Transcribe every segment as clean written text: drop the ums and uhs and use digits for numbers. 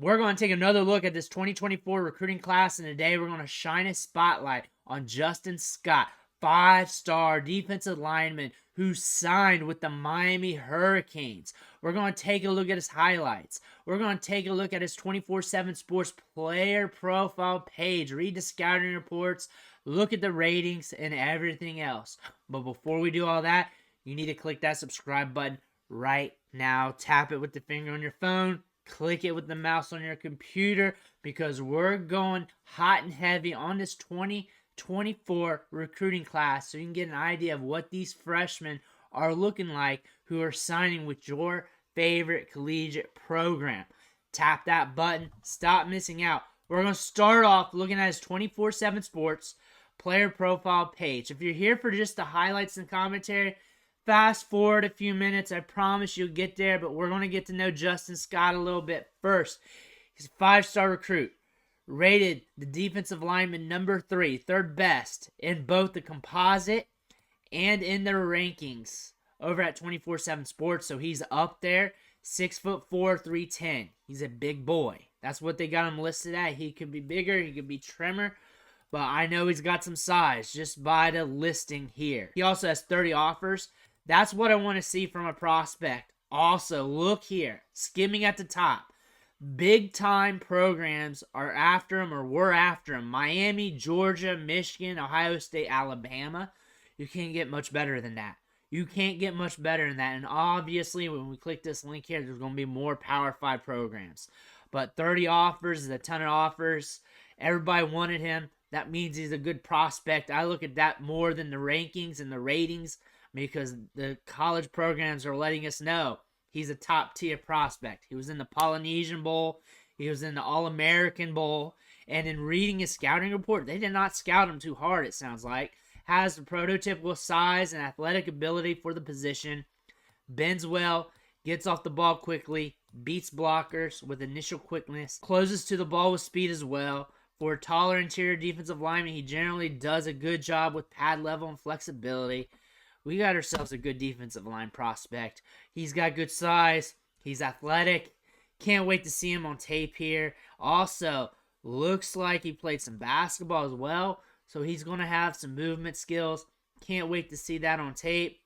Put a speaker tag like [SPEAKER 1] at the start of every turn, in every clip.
[SPEAKER 1] We're going to take another look at this 2024 recruiting class, and today we're going to shine a spotlight on Justin Scott, 5-star defensive lineman who signed with the Miami Hurricanes. We're going to take a look at his highlights. We're going to take a look at his 24/7 Sports player profile page, read the scouting reports, look at the ratings, and everything else. But before we do all that, you need to click that subscribe button right now. Tap it with the finger on your phone. Click it with the mouse on your computer, because we're going hot and heavy on this 2024 recruiting class, so you can get an idea of what these freshmen are looking like who are signing with your favorite collegiate program. Tap that button. Stop missing out. We're going to start off looking at his 24/7 Sports player profile page. If you're here for just the highlights and commentary, fast forward a few minutes. I promise you'll get there, but we're going to get to know Justin Scott a little bit first. He's a 5-star recruit, rated the defensive lineman number 3, third best in both the composite and in their rankings over at 24/7 Sports. So he's up there, 6'4", 310. He's a big boy. That's what they got him listed at. He could be bigger, he could be trimmer, but I know he's got some size just by the listing here. He also has 30 offers. That's what I want to see from a prospect. Also, look here, skimming at the top. Big-time programs are after him, or were after him. Miami, Georgia, Michigan, Ohio State, Alabama. You can't get much better than that. You can't get much better than that. And obviously, when we click this link here, there's going to be more Power 5 programs. But 30 offers is a ton of offers. Everybody wanted him. That means he's a good prospect. I look at that more than the rankings and the ratings, because the college programs are letting us know he's a top-tier prospect. He was in the Polynesian Bowl. He was in the All-American Bowl. And in reading his scouting report, they did not scout him too hard, it sounds like. Has the prototypical size and athletic ability for the position. Bends well, gets off the ball quickly, beats blockers with initial quickness, closes to the ball with speed as well. For a taller interior defensive lineman, he generally does a good job with pad level and flexibility. We got ourselves a good defensive line prospect. He's got good size. He's athletic. Can't wait to see him on tape here. Also, looks like he played some basketball as well, so he's going to have some movement skills. Can't wait to see that on tape.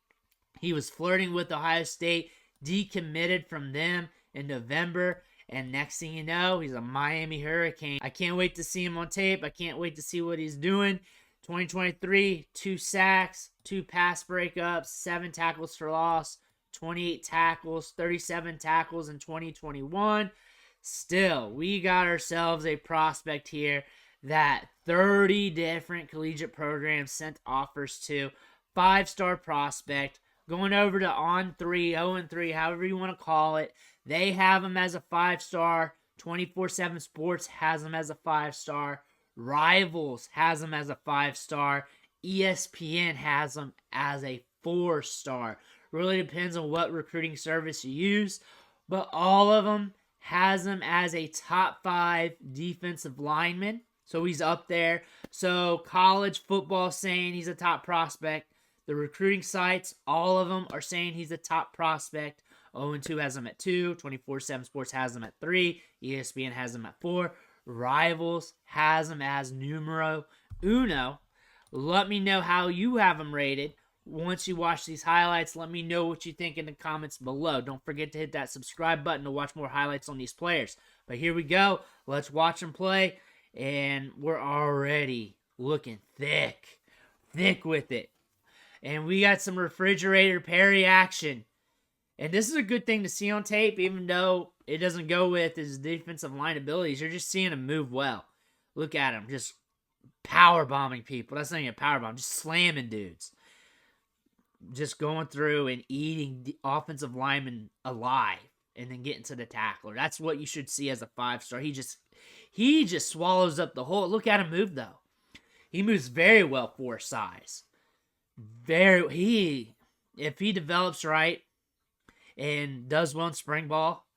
[SPEAKER 1] He was flirting with Ohio State, decommitted from them in November, and next thing you know, he's a Miami Hurricane. I can't wait to see him on tape. I can't wait to see what he's doing. 2023, 2 sacks, 2 pass breakups, 7 tackles for loss, 28 tackles, 37 tackles in 2021. Still, we got ourselves a prospect here that 30 different collegiate programs sent offers to. 5-star prospect. Going over to On3, ON3, however you want to call it. They have him as a 5-star. 24/7 Sports has him as a 5-star. Rivals has him as a 5-star. ESPN has him as a 4-star. Really depends on what recruiting service you use, but all of them has him as a top 5 defensive lineman. So he's up there. So college football saying he's a top prospect. The recruiting sites, all of them are saying he's a top prospect. 0-2 has him at 2. 24/7 Sports has him at 3. ESPN has him at 4. Rivals has him as numero uno. Let me know how you have him rated. Once you watch these highlights, let me know what you think in the comments below. Don't forget to hit that subscribe button to watch more highlights on these players. But here we go. Let's watch them play. And we're already looking thick with it. And we got some refrigerator Perry action. And this is a good thing to see on tape, even though it doesn't go with his defensive line abilities. You're just seeing him move well. Look at him, just power bombing people. That's not even a power bomb, just slamming dudes. Just going through and eating the offensive linemen alive and then getting to the tackler. That's what you should see as a 5-star. He just swallows up the whole. Look at him move, though. He moves very well for size. If he develops right and does well in spring ball,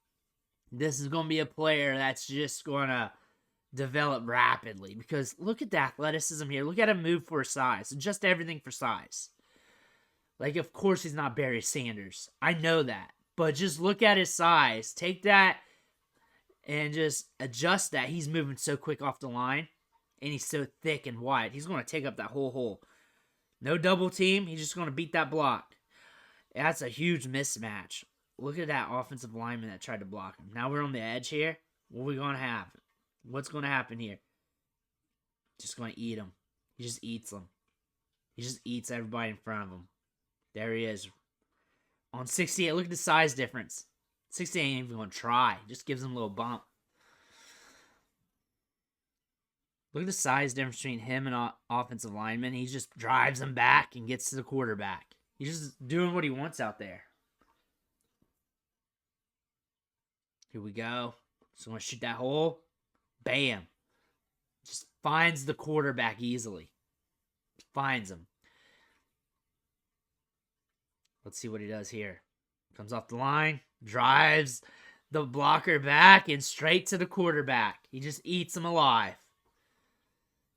[SPEAKER 1] this is going to be a player that's just going to develop rapidly. Because look at the athleticism here. Look at him move for size. Just everything for size. Like, of course he's not Barry Sanders. I know that. But just look at his size. Take that and just adjust that. He's moving so quick off the line, and he's so thick and wide. He's going to take up that whole hole. No double team. He's just going to beat that block. That's a huge mismatch. Look at that offensive lineman that tried to block him. Now we're on the edge here. What are we going to have? What's going to happen here? Just going to eat him. He just eats them. He just eats everybody in front of him. There he is. On 68, look at the size difference. 68 ain't even going to try. Just gives him a little bump. Look at the size difference between him and offensive lineman. He just drives him back and gets to the quarterback. He's just doing what he wants out there. Here we go. So I'm going to shoot that hole. Bam. Just finds the quarterback easily. Finds him. Let's see what he does here. Comes off the line. Drives the blocker back and straight to the quarterback. He just eats him alive.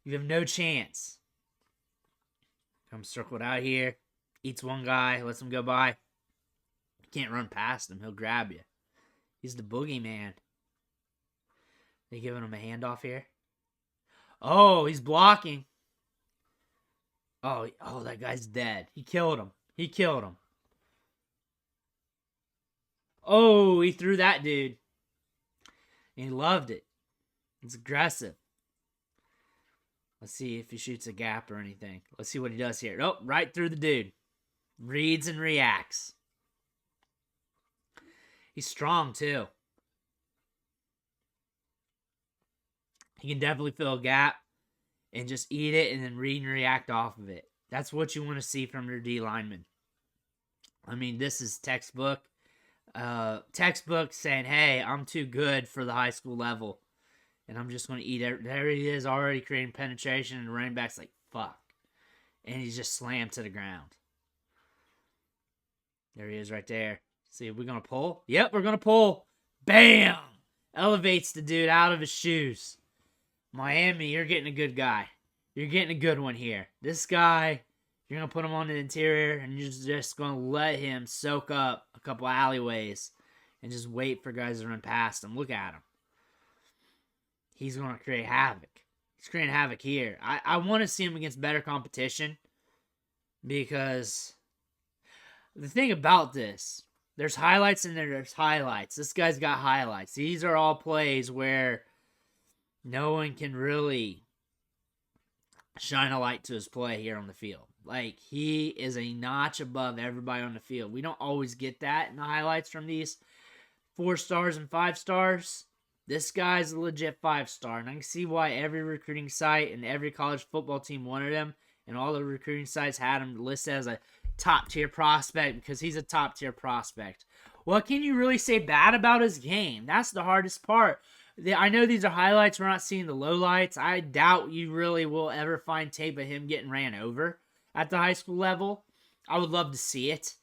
[SPEAKER 1] You have no chance. Comes circled out here. Eats one guy. Lets him go by. You can't run past him. He'll grab you. He's the boogeyman. They giving him a handoff here. Oh, he's blocking. Oh, that guy's dead. He killed him. Oh, he threw that dude. And he loved it. It's aggressive. Let's see if he shoots a gap or anything. Let's see what he does here. Oh, right through the dude. Reads and reacts. He's strong, too. He can definitely fill a gap and just eat it and then read and react off of it. That's what you want to see from your D lineman. I mean, this is textbook. Textbook saying, hey, I'm too good for the high school level. And I'm just going to eat it. There he is already creating penetration. And the running back's like, fuck. And he's just slammed to the ground. There he is right there. See, are we going to pull? Yep, we're going to pull. Bam! Elevates the dude out of his shoes. Miami, you're getting a good guy. You're getting a good one here. This guy, you're going to put him on the interior, and you're just going to let him soak up a couple alleyways and just wait for guys to run past him. Look at him. He's going to create havoc. He's creating havoc here. I want to see him against better competition because the thing about this, there's highlights and there's highlights. This guy's got highlights. These are all plays where no one can really shine a light to his play here on the field. Like, he is a notch above everybody on the field. We don't always get that in the highlights from these 4 stars and 5 stars. This guy's a legit 5-star, and I can see why every recruiting site and every college football team wanted him, and all the recruiting sites had him listed as a top-tier prospect because he's a top-tier prospect. What can you really say bad about his game? That's the hardest part. I know these are highlights. We're not seeing the lowlights. I doubt you really will ever find tape of him getting ran over at the high school level. I would love to see it.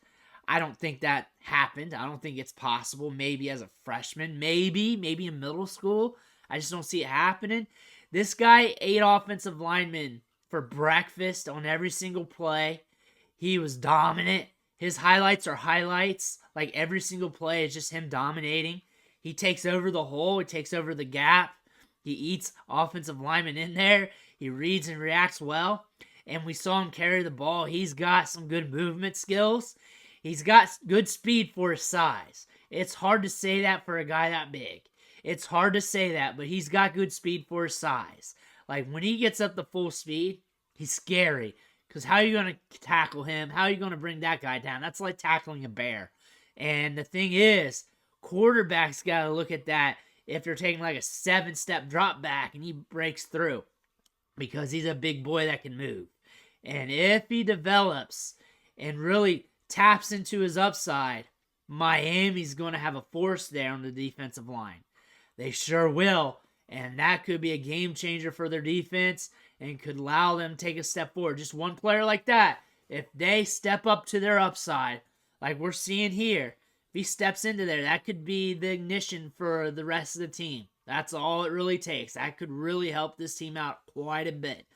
[SPEAKER 1] I don't think that happened. I don't think it's possible. Maybe as a freshman. Maybe in middle school. I just don't see it happening. This guy ate offensive linemen for breakfast on every single play. He was dominant. His highlights are highlights. Like, every single play is just him dominating. He takes over the hole. He takes over the gap. He eats offensive linemen in there. He reads and reacts well. And we saw him carry the ball. He's got some good movement skills. He's got good speed for his size. It's hard to say that for a guy that big. It's hard to say that, but he's got good speed for his size. Like, when he gets up to full speed, he's scary. Because how are you going to tackle him? How are you going to bring that guy down? That's like tackling a bear. And the thing is, quarterbacks got to look at that if they're taking like a 7-step drop back and he breaks through. Because he's a big boy that can move. And if he develops and really taps into his upside, Miami's going to have a force there on the defensive line. They sure will. And that could be a game changer for their defense and could allow them to take a step forward. Just one player like that, if they step up to their upside, like we're seeing here, if he steps into there, that could be the ignition for the rest of the team. That's all it really takes. That could really help this team out quite a bit.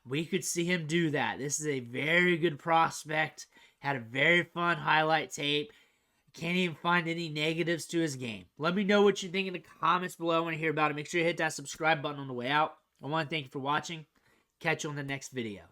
[SPEAKER 1] We could see him do that. This is a very good prospect. Had a very fun highlight tape. Can't even find any negatives to his game. Let me know what you think in the comments below. I want to hear about it. Make sure you hit that subscribe button on the way out. I want to thank you for watching. Catch you on the next video.